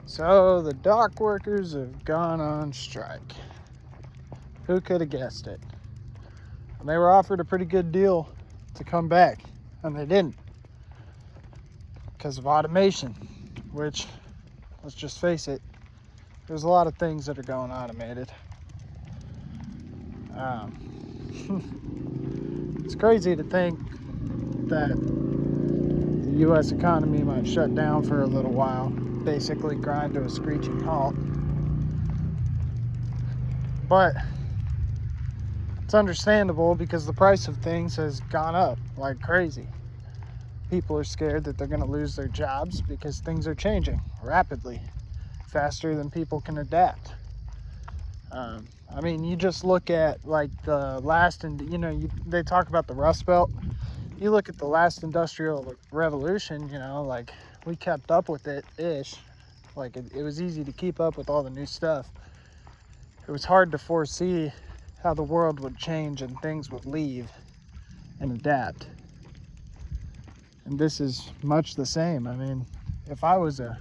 So the dock workers have gone on strike. Who could have guessed it? And they were offered a pretty good deal to come back, and they didn't because of automation, which, let's just face it, there's a lot of things that are going automated. It's crazy to think that the U.S. economy might shut down for a little while, basically grind to a screeching halt. But it's understandable because the price of things has gone up like crazy. People are scared that they're going to lose their jobs because things are changing rapidly, faster than people can adapt. I mean, you just look at like the last, they talk about the Rust Belt. You look at the last industrial revolution, like we kept up with it-ish. Like it was easy to keep up with all the new stuff. It was hard to foresee how the world would change and things would leave and adapt. And this is much the same. I mean, if I was a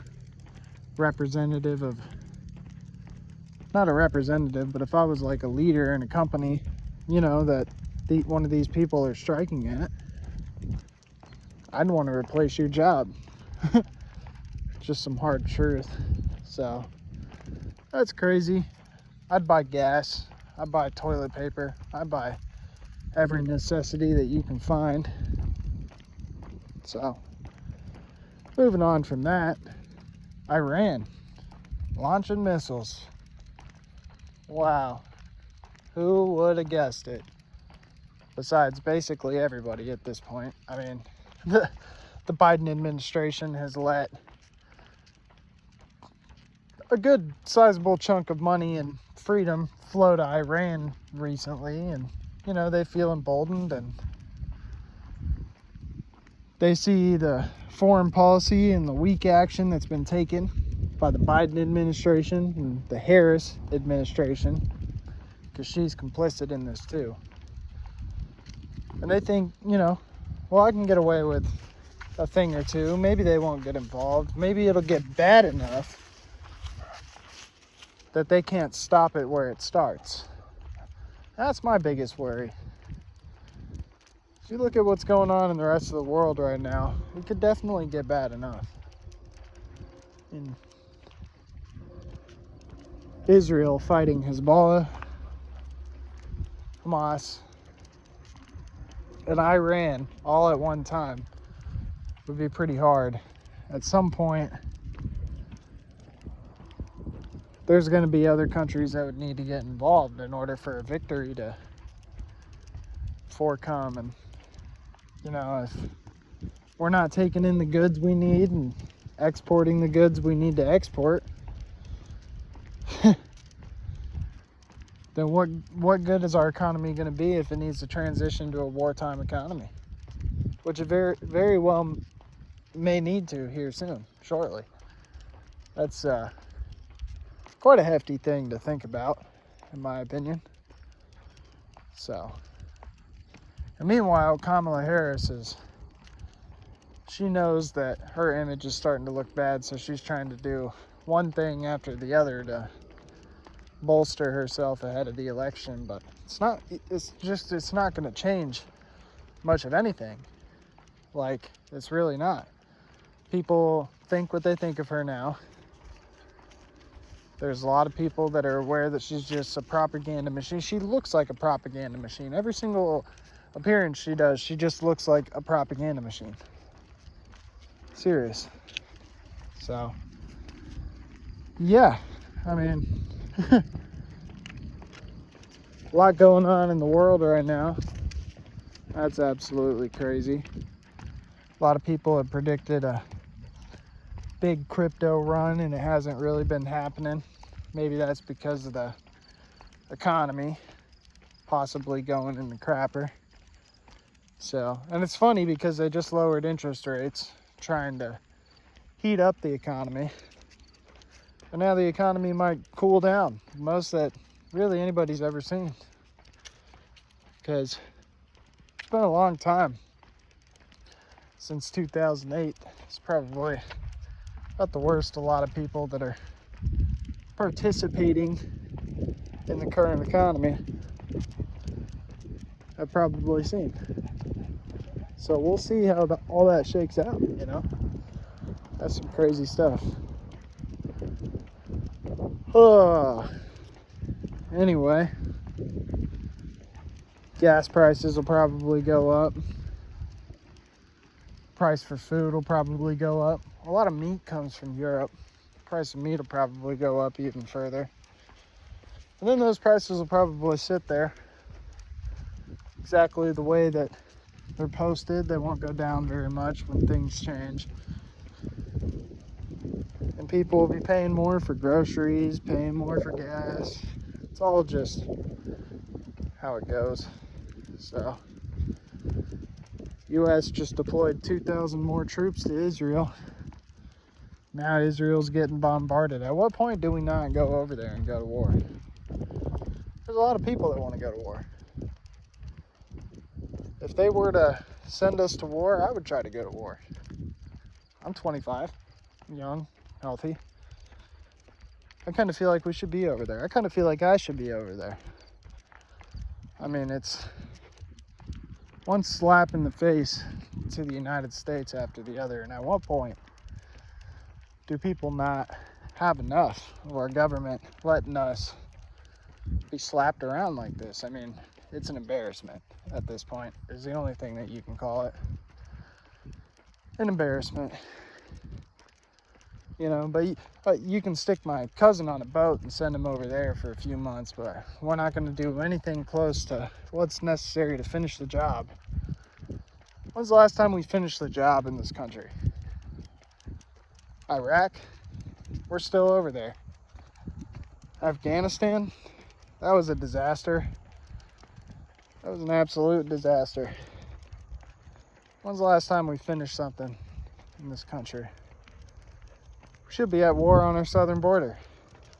representative of, not a representative, but if I was like a leader in a company, that one of these people are striking at, I'd want to replace your job. Just some hard truth. So that's crazy. I'd buy gas, I'd buy toilet paper, I'd buy every necessity that you can find. So moving on from that, Iran launching missiles. Wow, who would have guessed it? Besides basically everybody at this point. I mean, the Biden administration has let a good sizable chunk of money and freedom flow to Iran recently, and they feel emboldened, and they see the foreign policy and the weak action that's been taken by the Biden administration and the Harris administration, because she's complicit in this too. And they think, well, I can get away with a thing or two. Maybe they won't get involved. Maybe it'll get bad enough that they can't stop it where it starts. That's my biggest worry. If you look at what's going on in the rest of the world right now, it could definitely get bad enough. In Israel fighting Hezbollah, Hamas, and Iran all at one time would be pretty hard. At some point, there's going to be other countries that would need to get involved in order for a victory to forecome. And if we're not taking in the goods we need and exporting the goods we need to export, then what good is our economy going to be if it needs to transition to a wartime economy, which it very, very well may need to here soon, shortly. That's quite a hefty thing to think about, in my opinion. So, and meanwhile, Kamala Harris she knows that her image is starting to look bad, so she's trying to do one thing after the other to bolster herself ahead of the election. But it's not going to change much of anything. Like, it's really not. People think what they think of her now. There's a lot of people that are aware that she's just a propaganda machine. She looks like a propaganda machine. Every single appearance she does, she just looks like a propaganda machine. Serious. So, yeah, I mean, a lot going on in the world right now. That's absolutely crazy. A lot of people have predicted a big crypto run, and it hasn't really been happening. Maybe that's because of the economy possibly going in the crapper. So, and it's funny because they just lowered interest rates, trying to heat up the economy. And now the economy might cool down, most that really anybody's ever seen. Because it's been a long time. Since 2008, it's probably At the worst, a lot of people that are participating in the current economy have probably seen. So we'll see how all that shakes out, you know? That's some crazy stuff. Anyway, gas prices will probably go up. Price for food will probably go up. A lot of meat comes from Europe. Price of meat will probably go up even further. And then those prices will probably sit there exactly the way that they're posted. They won't go down very much when things change. And people will be paying more for groceries, paying more for gas. It's all just how it goes. So, U.S. just deployed 2,000 more troops to Israel. Now Israel's getting bombarded. At what point do we not go over there and go to war? There's a lot of people that want to go to war. If they were to send us to war, I would try to go to war. I'm 25, young, healthy. I kind of feel like we should be over there. I kind of feel like I should be over there. I mean, it's one slap in the face to the United States after the other. And at what point do people not have enough of our government letting us be slapped around like this? I mean, it's an embarrassment at this point, is the only thing that you can call it. An embarrassment. You know, but you can stick my cousin on a boat and send him over there for a few months, but we're not going to do anything close to what's necessary to finish the job. When's the last time we finished the job in this country? Iraq? We're still over there. Afghanistan? That was a disaster. That was an absolute disaster. When's the last time we finished something in this country? We should be at war on our southern border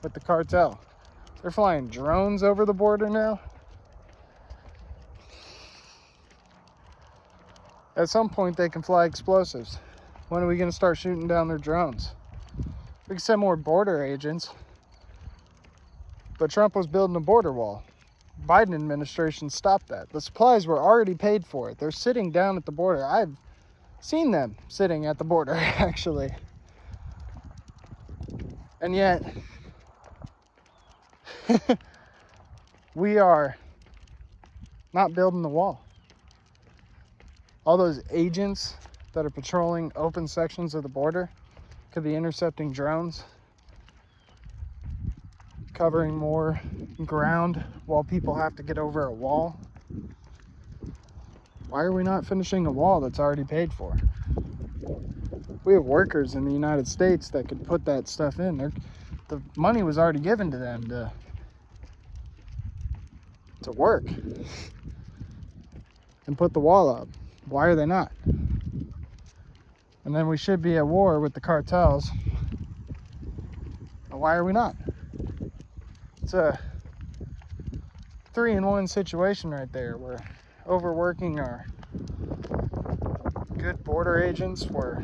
with the cartel. They're flying drones over the border now. At some point, they can fly explosives. When are we going to start shooting down their drones? We can send more border agents. But Trump was building a border wall. Biden administration stopped that. The supplies were already paid for. They're sitting down at the border. I've seen them sitting at the border, actually. And yet, we are not building the wall. All those agents that are patrolling open sections of the border could be intercepting drones, covering more ground while people have to get over a wall. Why are we not finishing a wall that's already paid for? We have workers in the United States that could put that stuff in there. The money was already given to them to work and put the wall up. Why are they not? And then we should be at war with the cartels. And why are we not? It's a 3-in-1 situation right there. We're overworking our good border agents. We're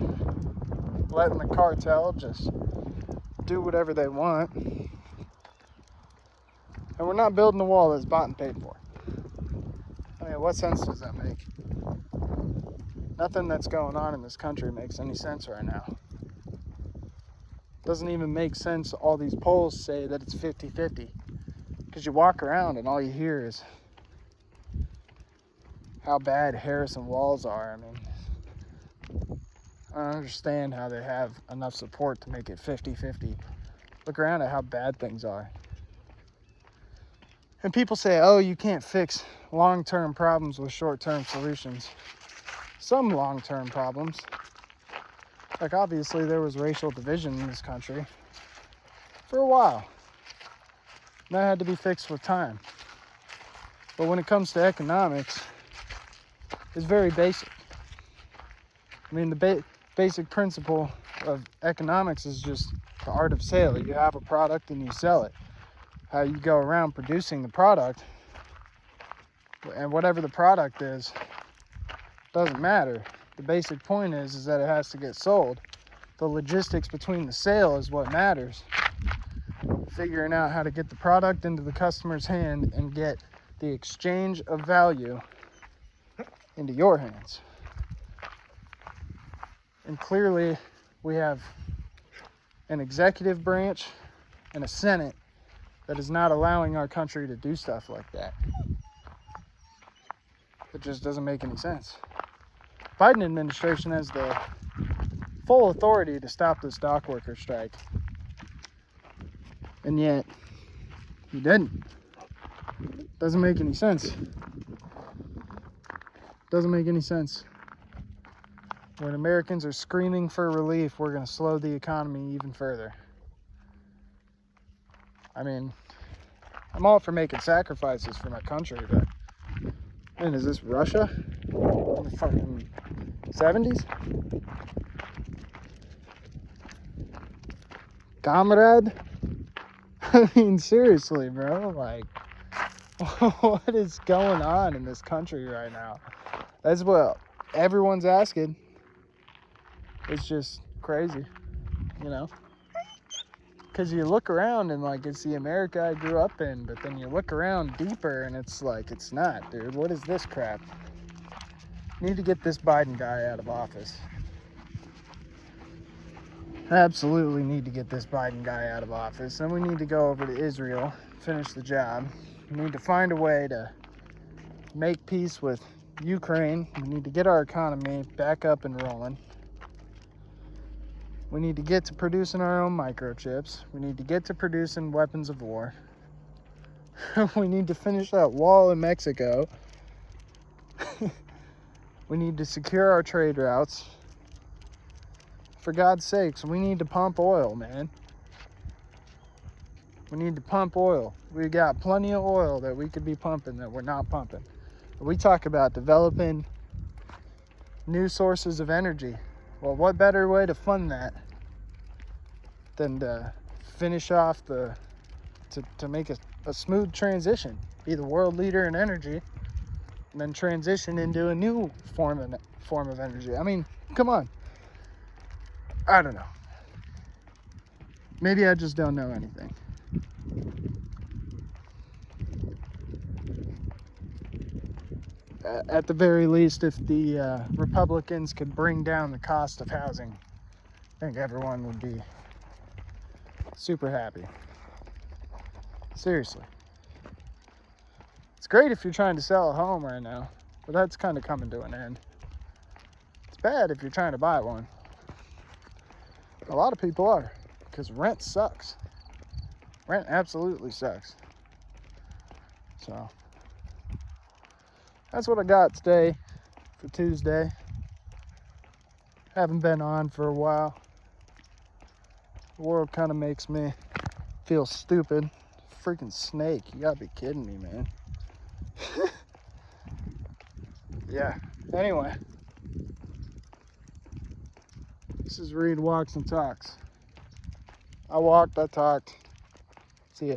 letting the cartel just do whatever they want. And we're not building a wall that's bought and paid for. I mean, what sense does that make? Nothing that's going on in this country makes any sense right now. Doesn't even make sense. All these polls say that it's 50-50. Because you walk around and all you hear is how bad Harrison walls are. I mean, I don't understand how they have enough support to make it 50-50. Look around at how bad things are. And people say, oh, you can't fix long-term problems with short-term solutions. Some long-term problems. Like, obviously, there was racial division in this country for a while. And that had to be fixed with time. But when it comes to economics, it's very basic. I mean, the basic principle of economics is just the art of sale. You have a product and you sell it. How you go around producing the product, and whatever the product is, doesn't matter. The basic point is that it has to get sold. The logistics between the sale is what matters. Figuring out how to get the product into the customer's hand and get the exchange of value into your hands. And clearly we have an executive branch and a Senate that is not allowing our country to do stuff like that. It just doesn't make any sense. Biden administration has the full authority to stop this dock worker strike. And yet, he didn't. Doesn't make any sense. Doesn't make any sense. When Americans are screaming for relief, we're going to slow the economy even further. I mean, I'm all for making sacrifices for my country, but man, is this Russia in the fucking 70s? Comrade? I mean, seriously, bro, like, what is going on in this country right now? That's what everyone's asking. It's just crazy, you know? Because you look around and, like, it's the America I grew up in, but then you look around deeper and it's like, it's not, dude. What is this crap? Need to get this Biden guy out of office. Absolutely need to get this Biden guy out of office. Then we need to go over to Israel, finish the job. We need to find a way to make peace with Ukraine. We need to get our economy back up and rolling. We need to get to producing our own microchips. We need to get to producing weapons of war. We need to finish that wall in Mexico. We need to secure our trade routes. For God's sakes, we need to pump oil, man. We need to pump oil. We got plenty of oil that we could be pumping that we're not pumping. We talk about developing new sources of energy. Well, what better way to fund that than to finish off to make a smooth transition, be the world leader in energy, and then transition into a new form of energy. I mean, come on. I don't know. Maybe I just don't know anything. At the very least, if the Republicans could bring down the cost of housing, I think everyone would be super happy. Seriously. It's great if you're trying to sell a home right now, but that's kind of coming to an end. It's bad if you're trying to buy one. A lot of people are, because rent sucks. Rent absolutely sucks. So that's what I got today for Tuesday. Haven't been on for a while. The world kind of makes me feel stupid. Freaking snake. You gotta be kidding me, man. Yeah. Anyway. This is Reed Walks and Talks. I walked, I talked. See ya.